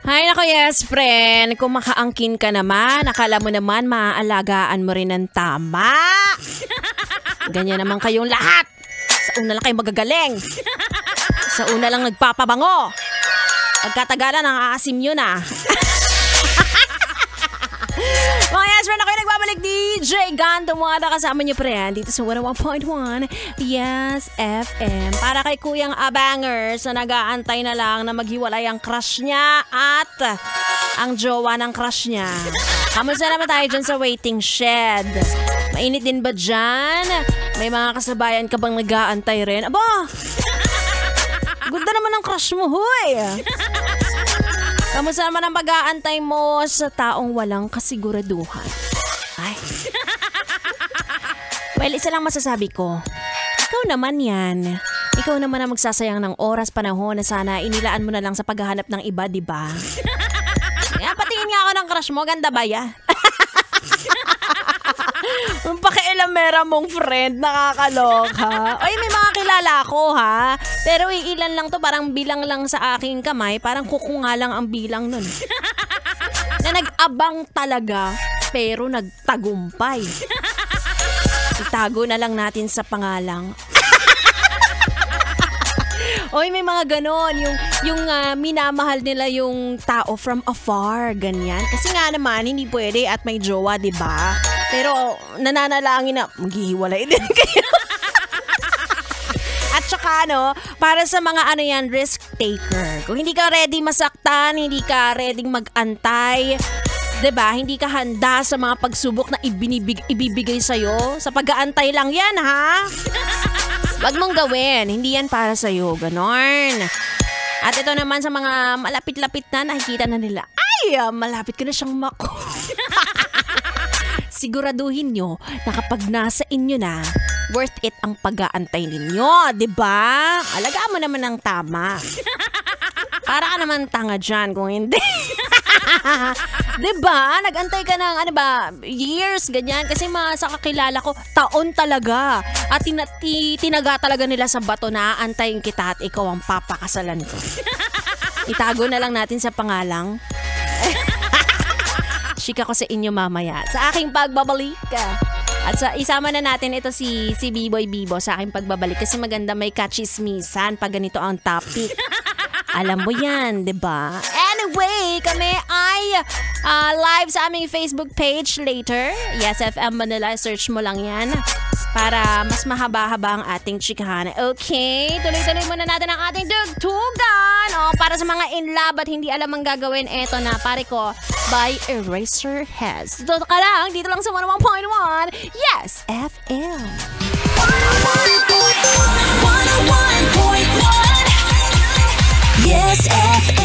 Hay nako, yes, friend. Kung makaangkin ka naman, akala mo naman maaalagaan mo rin ng tama. Ganyan naman kayong lahat. Sa una lang kayo magagaling. Sa una lang nagpapabango. Pagkatagalan, ang aasim nyo na. Mga yes, friend, ako'y nagbabalik DJ Gan. Tumada kasama niyo, friend, dito sa 101.1 Yes FM. Para kay Kuyang Abangers na nag-aantay na lang na maghiwalay ang crush niya at ang jowa ng crush niya. Kamusta naman tayo dyan sa waiting shed? Mainit din ba dyan? May mga kasabayan ka bang nag-aantay rin? Aba! Ganda naman ang crush mo, huy! Kamusta naman ang pag-aantay mo sa taong walang kasiguraduhan? Ay. Well, isa lang masasabi ko. Ikaw naman yan. Ikaw naman ang magsasayang ng oras, panahon na sana inilaan mo na lang sa paghahanap ng iba, di ba? Kaya patingin nga ako ng crush mo. Ganda ba yan? Ang pakialamera mong friend, nakakaloka. Oy, may mga kilala ako, ha? Pero ilan lang to, parang bilang lang sa aking kamay. Parang kuko nga lang ang bilang nun. Na nag-abang talaga, pero nagtagumpay. Itago na lang natin sa pangalang. Oy, may mga ganon. Yung minamahal nila yung tao from afar. Ganyan. Kasi nga naman, hindi pwede at may jowa, diba? Pero nananalangin na maghihiwalay din kayo. At saka para sa mga yan, risk taker. Kung hindi ka ready masaktan, hindi ka ready mag-antay, 'di ba? Hindi ka handa sa mga pagsubok na ibibigay sa'yo. Sa pag-aantay lang yan, ha? Wag mong gawin. Hindi yan para sa'yo. Ganon. At ito naman sa mga malapit-lapit na, nakikita na nila, ay, malapit ko na siyang mako. Siguraduhin nyo na kapag nasa inyo na, worth it ang pag-aantay ninyo, di ba? Alagaan mo naman ng tama. Para ka naman tanga dyan kung hindi. Di ba? Nag-antay ka ng years, ganyan. Kasi sa kakilala ko, taon talaga. At tinaga talaga nila sa bato na aantayin kita at ikaw ang papakasalan ko. Itago na lang natin sa pangalang. Chika ko sa inyo mamaya sa aking pagbabalik. At isama na natin ito si B-Boy Bibo sa aking pagbabalik kasi maganda may kachismisan pag ganito ang topic. Alam mo yan, 'di ba? Anyway, kami ay live sa aming Facebook page later. Yes FM Manila, search mo lang yan para mas mahaba-haba ang ating chikahan. Okay, tuloy-tuloy muna natin ang ating dugtugan. Para sa mga in love at hindi alam ang gagawin, eto na, pare ko, by Eraserheads. Dito ka lang, dito lang sa 101.1 Yes FM. 101.1 Yes FM.